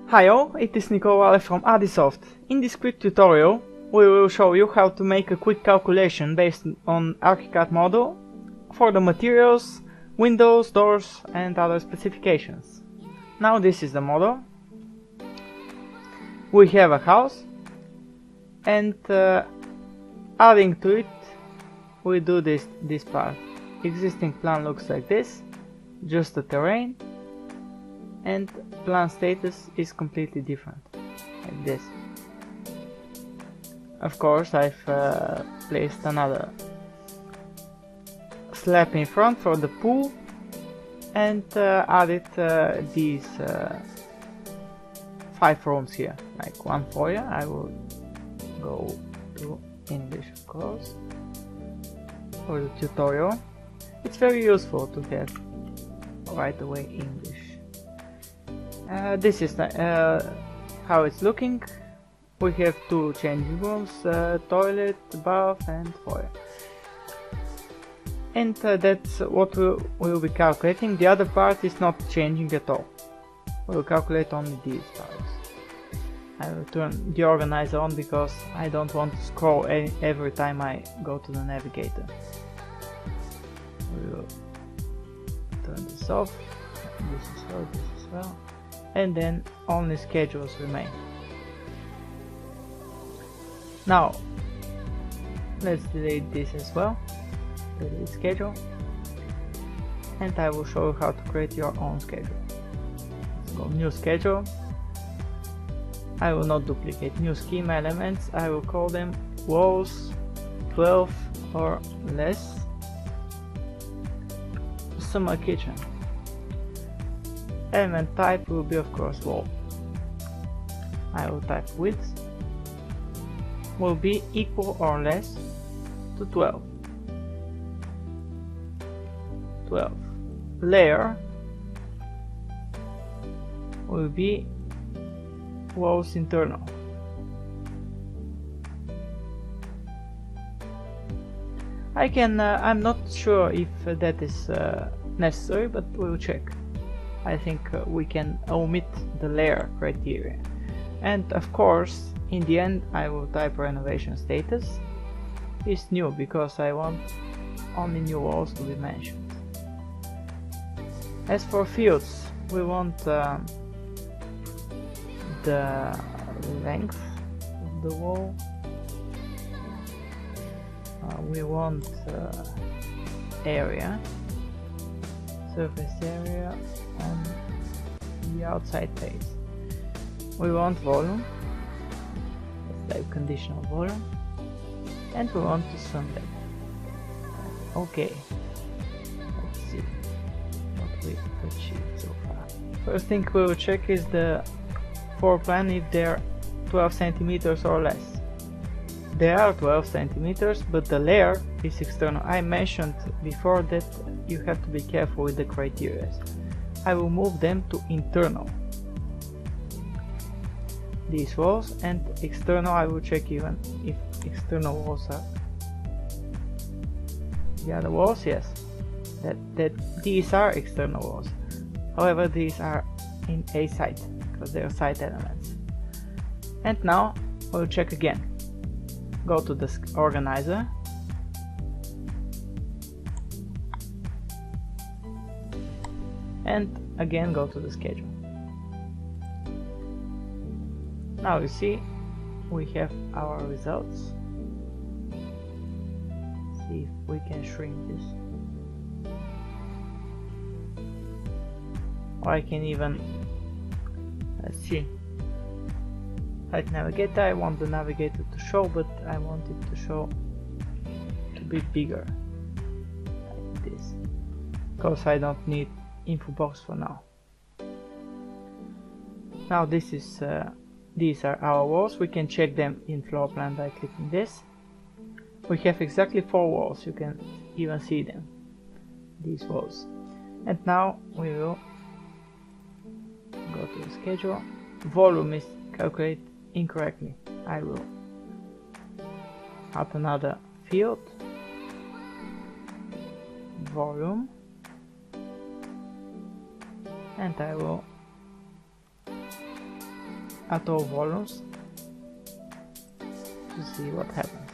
Hi all, it is Lalev from Archicad. In this quick tutorial, we will show you how to make a quick calculation based on Archicad model for the materials, windows, doors and other specifications. Now this is the model. We have a house and adding to it we do this part. Existing plan looks like this, just the terrain, and plan status is completely different, like this. Of course, I've placed another slab in front for the pool and added these 5 rooms here, like one foyer. I will go to English, of course, for the tutorial. It's very useful to have right away English. This is how it's looking. We have 2 changing rooms, toilet, bath and foyer. And that's what we'll be calculating. The other part is not changing at all. We'll calculate only these parts. I will turn the organizer on because I don't want to scroll every time I go to the navigator. We will turn this off. This as well, this as well. And then only schedules remain. Now let's delete this as well, delete schedule, and I will show you how to create your own schedule. Let's go new schedule. I will not duplicate new schema elements. I will call them walls 12 or less. Summer kitchen. Element type will be of course wall. I will type width will be equal or less to 12. 12. Layer will be walls internal. I'm not sure if that is necessary, but we'll check. I think we can omit the layer criteria. And of course, in the end, I will type renovation status is new because I want only new walls to be mentioned. As for fields, we want the length of the wall. We want area, surface area on the outside face. We want volume, like conditional volume, and we want to sunlight. Okay, let's see what we've achieved so far. First thing we will check is the floor plan, if they're 12 centimeters or less. They are 12 centimeters, but the layer is external. I mentioned before that you have to be careful with the criteria. I will move them to internal. These walls, and external I will check even if external walls are the other walls. Yes, that these are external walls. However, these are in a side because they are side elements. And now we'll check again. Go to the organizer, and again go to the schedule. Now you see we have our results. See if we can shrink this, or I can even, let's see, like navigator. I want the navigator to show, but I want it to show to be bigger, like this, because I don't need info box for now. Now this is these are our walls. We can check them in floor plan by clicking this. We have exactly 4 walls. You can even see them, these walls. And now we will go to the schedule. Volume is calculated incorrectly. I will add another field, volume, and I will at all volumes to see what happens,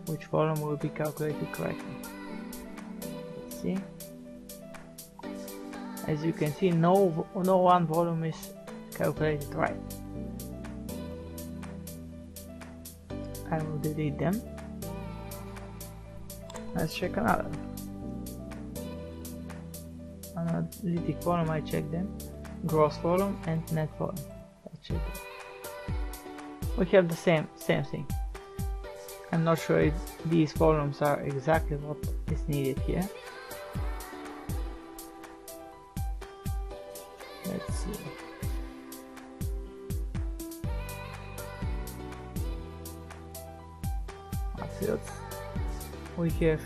which volume will be calculated correctly. Let's see. As you can see, no one volume is calculated right. I will delete them. Let's check another. Analytic volume, I check them. Gross volume and net volume. Let's check it. We have the same thing. I'm not sure if these volumes are exactly what is needed here. Let's see. Fields. We have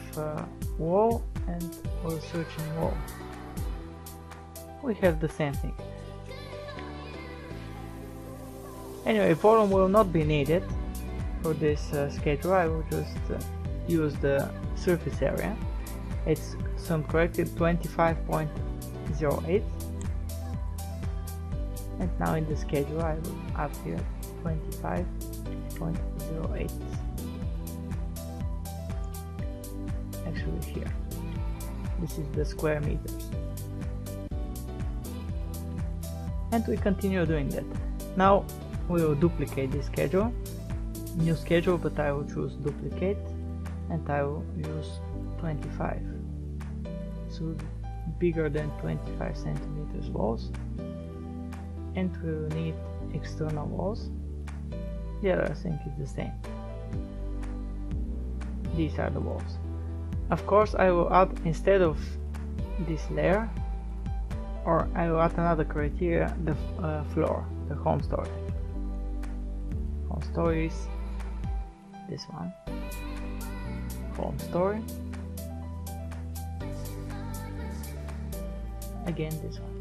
wall and we're searching wall. We have the same thing. Anyway, volume will not be needed for this schedule. I will just use the surface area. It's some corrected 25.08, and now in the schedule I will add here 25.08. Actually here, this is the square meters, and we continue doing that. Now we will duplicate this schedule, new schedule, but I will choose duplicate and I will use 25, so bigger than 25 centimeters walls, and we will need external walls. The other thing is the same. These are the walls. Of course, I will add, instead of this layer, or I will add another criteria, the floor, the home story. Home story is this one. Home story. Again this one.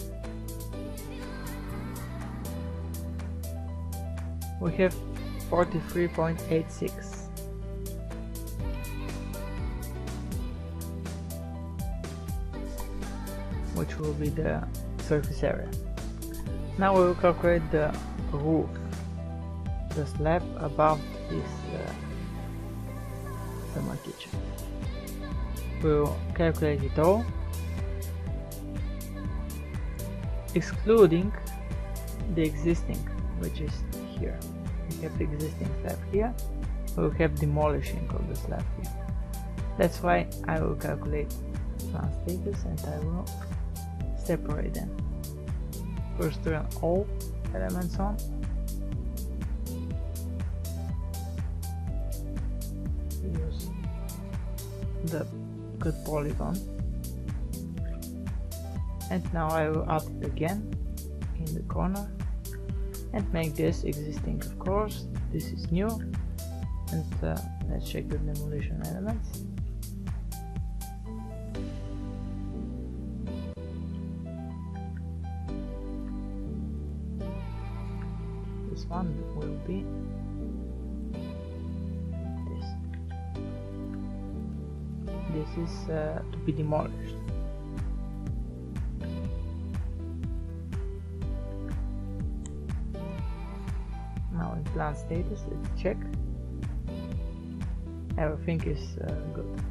We have 43.86. which will be the surface area. Now we will calculate the roof, the slab above this summer kitchen. We will calculate it all, excluding the existing, which is here. We have the existing slab here. We will have demolishing of the slab here. That's why I will calculate plan status and I will separate them. First turn all elements on. Use the good polygon. And now I will add it again in the corner and make this existing, of course. This is new. And let's check the demolition elements. This one will be this. This is to be demolished. Now in plan status, let's check. Everything is good.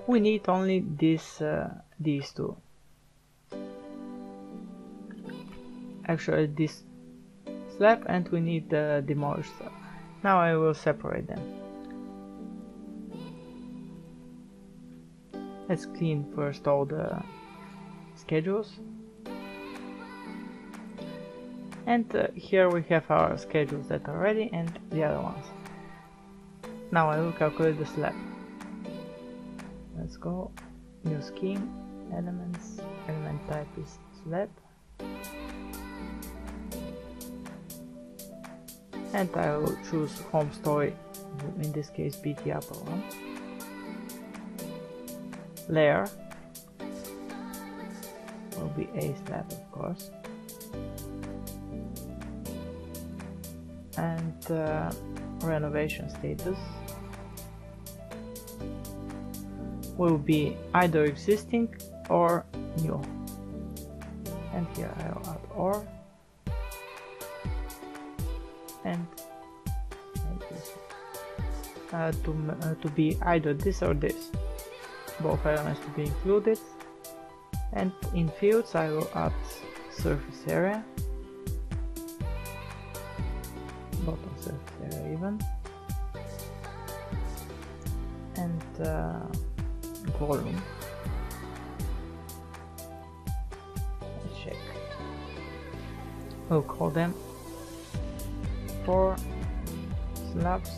We need only these two. Actually, this slab, and we need the demolished slab. Now I will separate them. Let's clean first all the schedules. And here we have our schedules that are ready and the other ones. Now I will calculate the slab. Let's go, new scheme, elements, element type is slab. And I will choose home story, in this case be the upper one. Layer will be a slab, of course. And renovation status will be either existing or new. and here I will add or and make this to be either this or this, both elements to be included. And in fields I will add surface area, bottom surface area even, and volume. Let's check. We'll call them 4 slabs.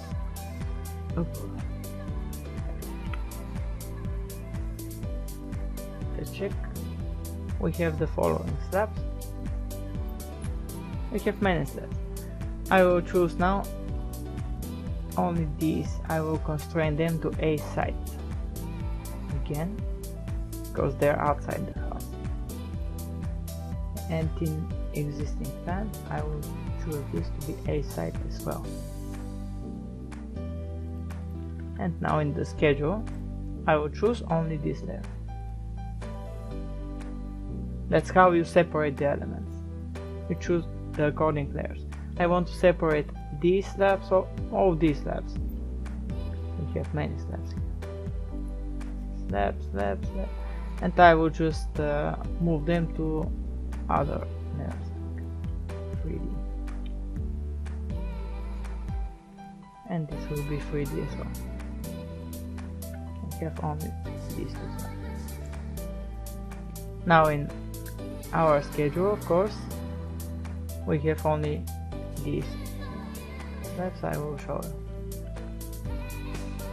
Let's check. We have the following slabs. We have many slabs. I will choose now only these. I will constrain them to a side again, because they're outside the house. And in existing plan I will choose this to be a side as well. And now in the schedule I will choose only this layer. That's how you separate the elements. You choose the according layers. I want to separate these slabs or all these slabs. We have many slabs here. Slabs, slabs, slabs. And I will just move them to other layers. 3D. And this will be 3D as well. We have only these two slabs. Now in our schedule, of course, we have only these slabs. I will show you.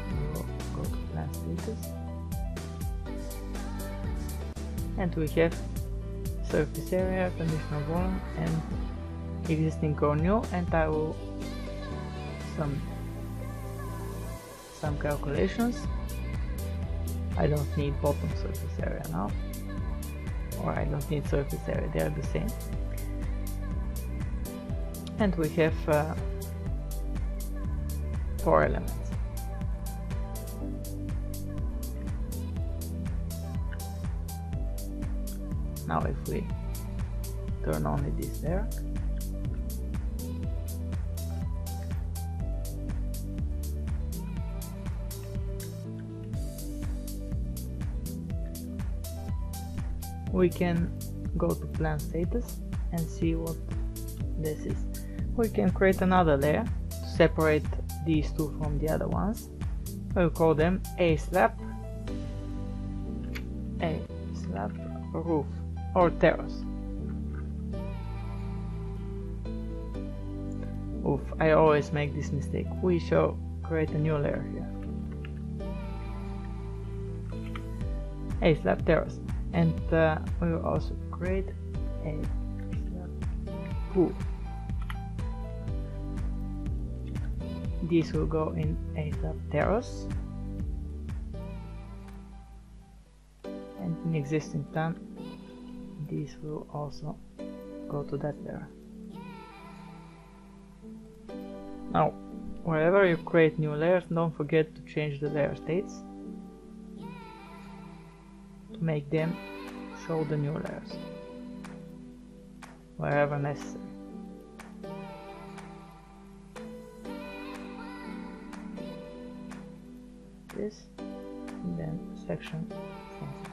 We will go to plan status, and we have surface area, conditional volume, and existing or new, and I will some calculations. I don't need bottom surface area now, or I don't need surface area, they are the same. And we have 4 elements. Now if we turn only this there, we can go to plan status and see what this is. We can create another layer to separate these two from the other ones. We'll call them a slab roof or terrace. Oof, I always make this mistake. We shall create a new layer here. A slab terrace. And we will also create a slab pool. This will go in a slab terrace, and in existing plan this will also go to that layer. Now wherever you create new layers, don't forget to change the layer states to make them show the new layers wherever necessary. This, and then section something.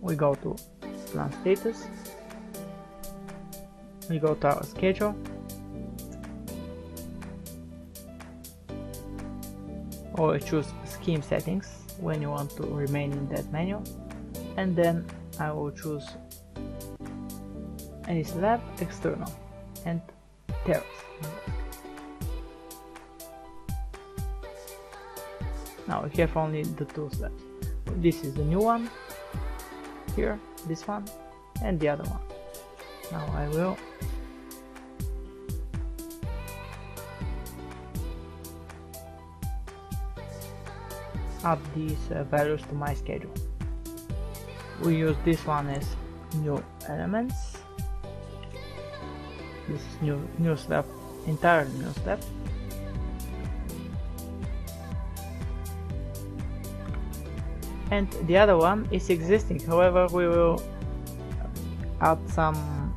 We go to plan status, we go to our schedule, or choose scheme settings when you want to remain in that menu, and then I will choose a slab external and terrace. Now we have only the 2 slabs. This is the new one here, this one, and the other one. Now I will add these values to my schedule. We use this one as new elements, This is new slab, entirely new slab. And the other one is existing, however we will add some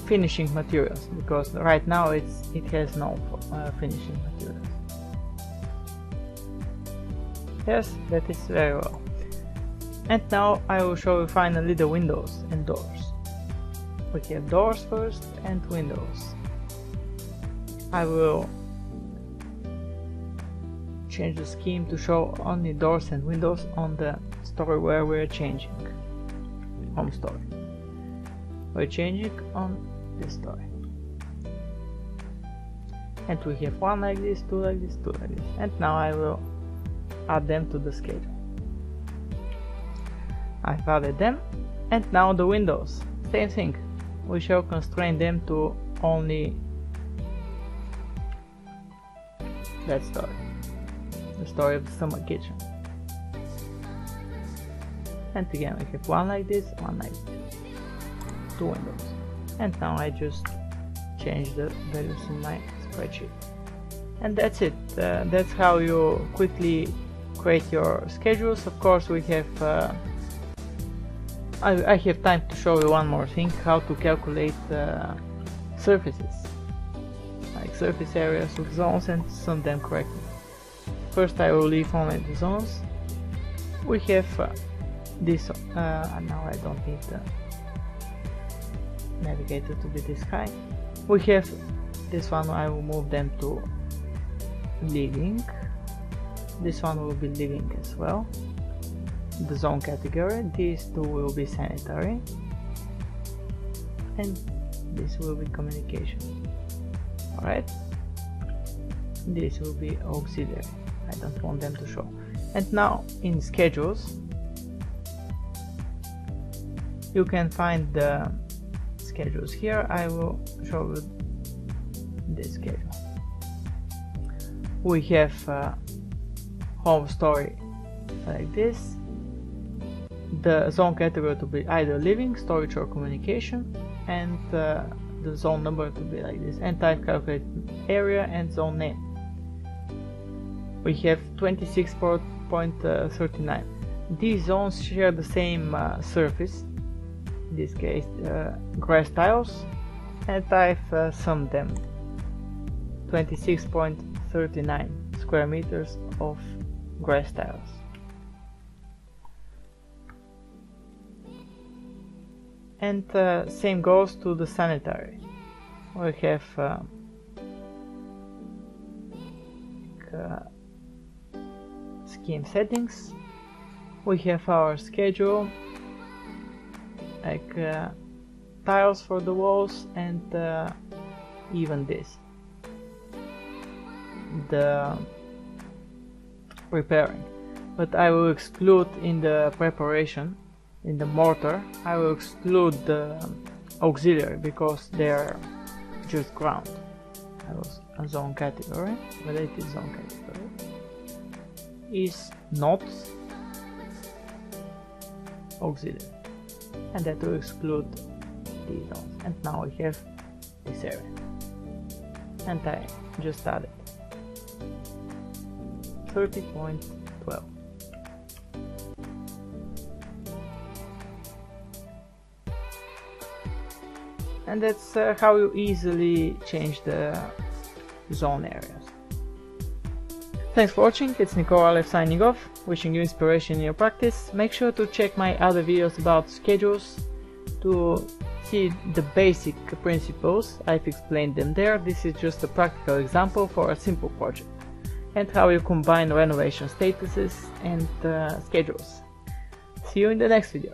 finishing materials, because right now it has no finishing materials. Yes, that is very well. And now I will show you finally the windows and doors. We have doors first and windows. I will change the scheme to show only doors and windows on the story where we're changing. Home story. We're changing on this story. And we have one like this, two like this, two like this. And now I will add them to the schedule. I've added them, and now the windows, same thing. We shall constrain them to only that story, the story of the summer kitchen. And again we have one like this, one like this, two windows. And now I just change the values in my spreadsheet. And that's it. That's how you quickly create your schedules. Of course we have I have time to show you one more thing, how to calculate surfaces, like surface areas of zones, and sum them correctly. First I will leave only the zones. We have this, and now I don't need the navigator to be this high. We have this one, I will move them to living. This one will be living as well. The zone category, these two will be sanitary, and this will be communication. Alright, this will be auxiliary, I don't want them to show. And now in schedules you can find the schedules here. I will show you this schedule. We have home story like this, the zone category to be either living, storage or communication, and the zone number to be like this, and type calculated area and zone name. We have 26.39. These zones share the same surface, in this case grass tiles, and I've summed them. 26.39 square meters of grass tiles. And same goes to the sanitary. We have scheme settings. We have our schedule, like tiles for the walls, and even this, the preparing. But I will exclude in the preparation, in the mortar, I will exclude the auxiliary because they are just ground. I was a zone category, related zone category is not auxiliary, and that will exclude these zones. And now we have this area, and I just added 30.12. And that's how you easily change the zone areas. Thanks for watching, it's Lalev signing off, wishing you inspiration in your practice. Make sure to check my other videos about schedules to see the basic principles. I've explained them there. This is just a practical example for a simple project, and how you combine renovation statuses and schedules. See you in the next video.